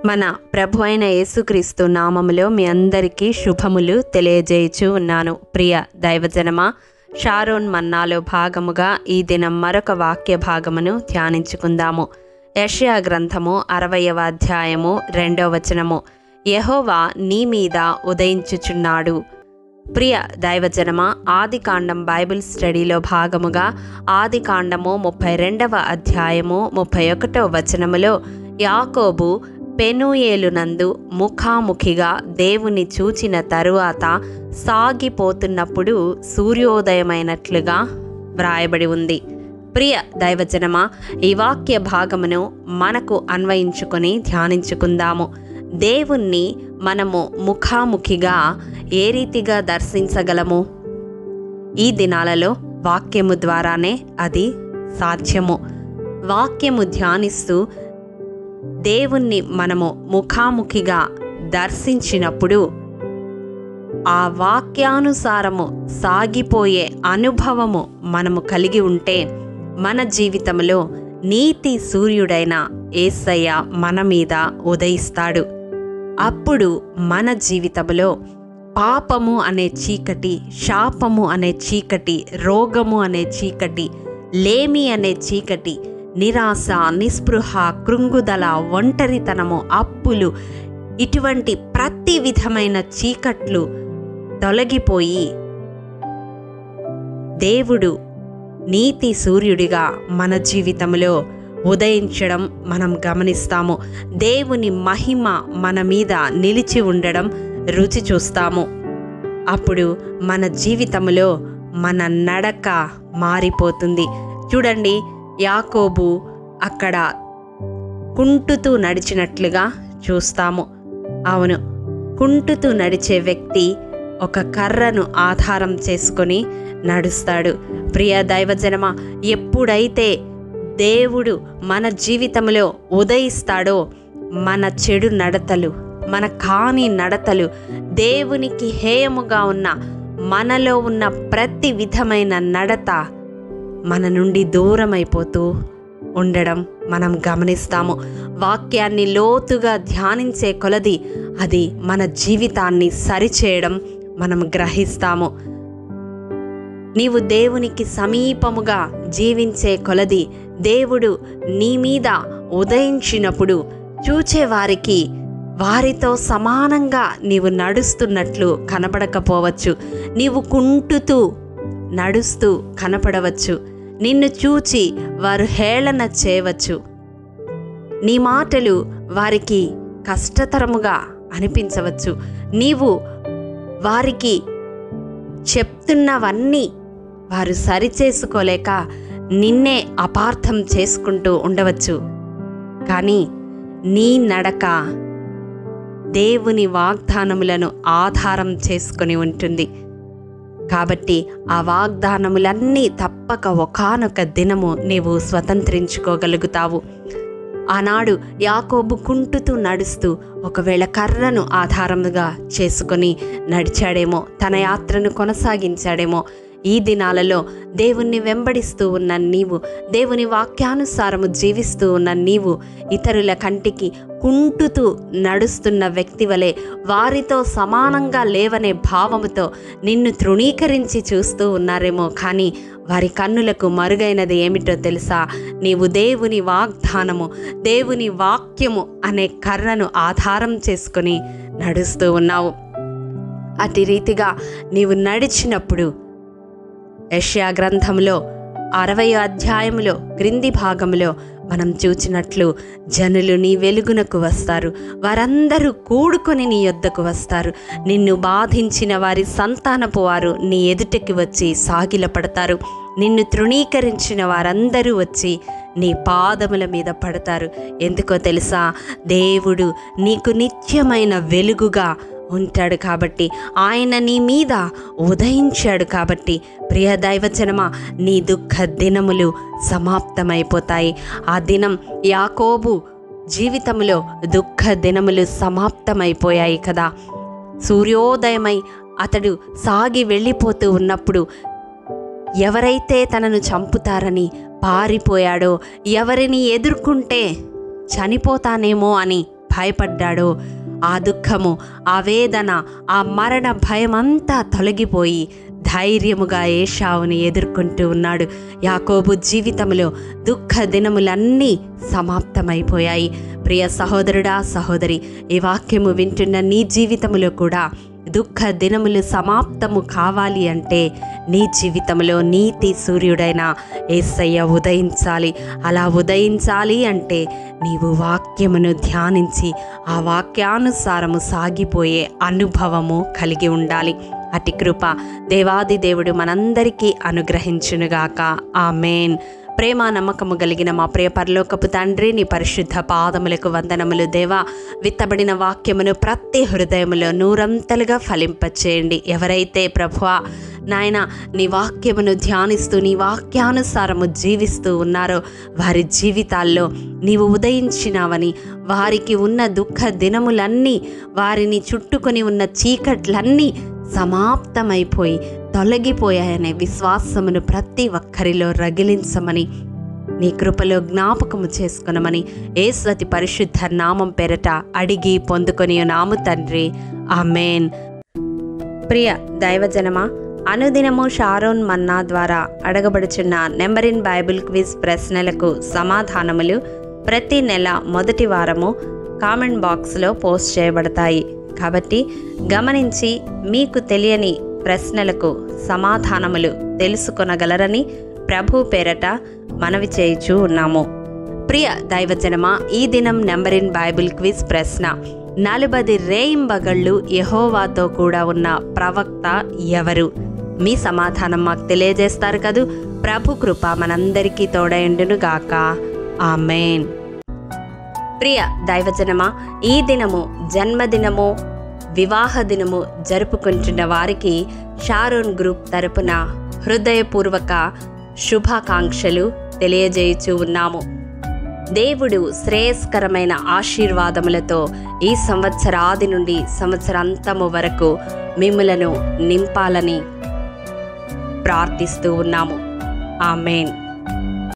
మన ప్రభు అయిన యేసుక్రీస్తు నామములో మీ అందరికీ శుభములు తెలియజేయచూ ఉన్నాను. ప్రియ దైవజనమా, షారోన్ మన్నాలో భాగముగా ఈ దినం మరొక వాక్య భాగమును ధ్యానించుకుందాము. యెషయా గ్రంథము 60వ అధ్యాయము 2వ వచనము. యెహోవా నీ మీద ఉదయించుచున్నాడు. ప్రియ దైవజనమా, ఆదికాండం బైబిల్ స్టడీలో భాగముగా ఆదికాండము 32వ అధ్యాయము 31వ వచనములో యాకోబు పెనూయేలునందు ముఖాముఖిగా దేవుని చూచిన తరువాత సాగిపోతున్నప్పుడు సూర్యోదయమైనట్లుగా వ్రాయబడి ఉంది. ప్రియ దైవజనమా, ఈ వాక్య భాగమును మనకు అన్వయించుకొని ధ్యానించుకుందాము. దేవుణ్ణి మనము ముఖాముఖిగా ఏ రీతిగా దర్శించగలము? ఈ దినాలలో వాక్యము ద్వారానే అది సాధ్యము. వాక్యము ధ్యానిస్తూ దేవుణ్ణి మనము ముఖాముఖిగా దర్శించినప్పుడు ఆ వాక్యానుసారము సాగిపోయే అనుభవము మనము కలిగి ఉంటే మన జీవితంలో నీతి సూర్యుడైన యేసయ్య మన మీద ఉదయిస్తాడు. అప్పుడు మన జీవితంలో పాపము అనే చీకటి, శాపము అనే చీకటి, రోగము అనే చీకటి, లేమి అనే చీకటి, నిరాశ, నిస్పృహ, కృంగుదల, ఒంటరితనము, అప్పులు, ఇటువంటి ప్రతి విధమైన చీకట్లు తొలగిపోయి దేవుడు నీతి సూర్యుడిగా మన జీవితంలో ఉదయించడం మనం గమనిస్తాము. దేవుని మహిమ మన మీద నిలిచి ఉండడం రుచి చూస్తాము. అప్పుడు మన జీవితంలో మన నడక మారిపోతుంది. చూడండి, యాకోబు అక్కడ కుంటుతూ నడిచినట్లుగా చూస్తాము. అవును, కుంటుతూ నడిచే వ్యక్తి ఒక కర్రను ఆధారం చేసుకొని నడుస్తాడు. ప్రియ దైవజనమా, ఎప్పుడైతే దేవుడు మన జీవితంలో ఉదయిస్తాడో మన చెడు నడతలు, మన కాని నడతలు, దేవునికి హేయముగా ఉన్న మనలో ఉన్న ప్రతి విధమైన నడత మన నుండి దూరమైపోతూ ఉండడం మనం గమనిస్తాము. వాక్యాన్ని లోతుగా ధ్యానించే కొలది అది మన జీవితాన్ని సరిచేయడం మనం గ్రహిస్తాము. నీవు దేవునికి సమీపముగా జీవించే కొలది దేవుడు నీ మీద ఉదయించినప్పుడు చూచేవారికి వారితో సమానంగా నీవు నడుస్తున్నట్లు కనబడకపోవచ్చు. నీవు కుంటుతూ నడుస్తూ కనపడవచ్చు. నిన్ను చూచి వారు హేళన చేయవచ్చు. నీ మాటలు వారికి కష్టతరముగా అనిపించవచ్చు. నీవు వారికి చెప్తున్నవన్నీ వారు సరిచేసుకోలేక నిన్నే అపార్థం చేసుకుంటూ ఉండవచ్చు. కానీ నీ నడక దేవుని వాగ్దానములను ఆధారం చేసుకొని ఉంటుంది. కాబట్టి ఆ వాగ్దానములన్నీ తప్పక ఒకానొక దినము నీవు స్వతంత్రించుకోగలుగుతావు. ఆనాడు యాకోబు కుంటుతూ నడుస్తూ ఒకవేళ కర్రను ఆధారముగా చేసుకొని నడిచాడేమో, తన యాత్రను కొనసాగించాడేమో. ఈ దినాలలో దేవుణ్ణి వెంబడిస్తూ ఉన్న నీవు, దేవుని వాక్యానుసారము జీవిస్తూ ఉన్న నీవు ఇతరుల కంటికి కుంటుతూ నడుస్తున్న వ్యక్తి వలె వారితో సమానంగా లేవనే భావముతో నిన్ను తృణీకరించి చూస్తూ ఉన్నారేమో. కానీ వారి కన్నులకు మరుగైనది ఏమిటో తెలుసా? నీవు దేవుని వాగ్దానము, దేవుని వాక్యము అనే కర్రను ఆధారం చేసుకొని నడుస్తూ ఉన్నావు. అతి రీతిగా నీవు నడిచినప్పుడు యెషయా గ్రంథంలో 60వ అధ్యాయములో క్రింది భాగంలో మనం చూచినట్లు జనులు నీ వెలుగునకు వస్తారు, వారందరూ కూడుకొని నీ యొద్దకు వస్తారు. నిన్ను బాధించిన వారి సంతానపు వారు నీ ఎదుటికి వచ్చి సాగిలపడతారు. నిన్ను తృణీకరించిన వారందరూ వచ్చి నీ పాదముల మీద పడతారు. ఎందుకో తెలుసా? దేవుడు నీకు నిత్యమైన వెలుగుగా ఉంటాడు కాబట్టి, ఆయన నీ మీద ఉదయించాడు కాబట్టి, ప్రియ దైవజనమా, నీ దుఃఖ దినములు సమాప్తమైపోతాయి. ఆ దినం యాకోబు జీవితంలో దుఃఖ దినములు సమాప్తమైపోయాయి కదా. సూర్యోదయమై అతడు సాగి వెళ్ళిపోతూ ఉన్నప్పుడు ఎవరైతే తనను చంపుతారని పారిపోయాడో, ఎవరిని ఎదుర్కొంటే చనిపోతానేమో అని భయపడ్డాడో ఆ దుఃఖము, ఆ వేదన, ఆ మరణ భయమంతా తొలగిపోయి ధైర్యముగా ఏశావుని ఎదుర్కొంటూ ఉన్నాడు. యాకోబు జీవితంలో దుఃఖ దినములన్నీ సమాప్తమైపోయాయి. ప్రియ సహోదరుడా, సహోదరి, ఈ వాక్యము వింటున్న నీ జీవితంలో కూడా దుఃఖ దినములు సమాప్తము కావాలి అంటే నీ జీవితంలో నీతి సూర్యుడైన యేసయ్య ఉదయించాలి. అలా ఉదయించాలి అంటే నీవు వాక్యమును ధ్యానించి ఆ వాక్యానుసారము సాగిపోయే అనుభవము కలిగి ఉండాలి. అటి కృప దేవాది దేవుడు మనందరికీ అనుగ్రహించునుగాక. ఆమేన్. ప్రేమ నమ్మకము కలిగిన మా ప్రియ పరలోకపు తండ్రి, నీ పరిశుద్ధ పాదములకు వందనములు. దేవా, విత్తబడిన వాక్యమును ప్రతి హృదయములో నూరంతలుగా ఫలింపచేయండి. ఎవరైతే ప్రభువా నాయన నీ వాక్యమును ధ్యానిస్తూ నీ వాక్యానుసారము జీవిస్తూ ఉన్నారో వారి జీవితాల్లో నీవు ఉదయించినావని, వారికి ఉన్న దుఃఖ దినములన్నీ, వారిని చుట్టుకొని ఉన్న చీకట్లన్నీ సమాప్తమైపోయి తొలగిపోయాయనే విశ్వాసమును ప్రతి ఒక్కరిలో రగిలించమని, నీ కృపలో జ్ఞాపకము చేసుకునమని యేసు పరిశుద్ధ నామం పేరట అడిగి పొందుకొని నాము తండ్రి. ఆమేన్. ప్రియ దైవజనమా, అనుదినము షారోన్ మన్నా ద్వారా అడగబడుచున్న నెంబర్ ఇన్ బైబిల్ క్విజ్ ప్రశ్నలకు సమాధానములు ప్రతి నెల మొదటి వారము కామెంట్ బాక్స్లో పోస్ట్ చేయబడతాయి. కాబట్టి గమనించి మీకు తెలియని ప్రశ్నలకు సమాధానములు తెలుసుకొనగలరని ప్రభు పేరట మనవి చేయుచూ ఉన్నాము. ప్రియ దైవజనమా, ఈ దినం నెంబర్ ఇన్ బైబిల్ క్విజ్ ప్రశ్న: 40 రేయింబగళ్ళు యెహోవాతో కూడా ఉన్న ప్రవక్త ఎవరు? మీ సమాధానం మాకు తెలియజేస్తారు కదూ. ప్రభు కృప మనందరికీ తోడయుండును గాక. ఆమేన్. ప్రియ దైవజనమా, ఈ దినము జన్మదినము, వివాహ దినము జరుపుకుంటున్న వారికి షారోన్ గ్రూప్ తరపున హృదయపూర్వక శుభాకాంక్షలు తెలియజేయుచూ ఉన్నాము. దేవుడు శ్రేయస్కరమైన ఆశీర్వాదములతో ఈ సంవత్సరాది నుండి సంవత్సరాంతము వరకు మిమ్ములను నింపాలని ప్రార్థిస్తూ ఉన్నాము. ఆమేన్.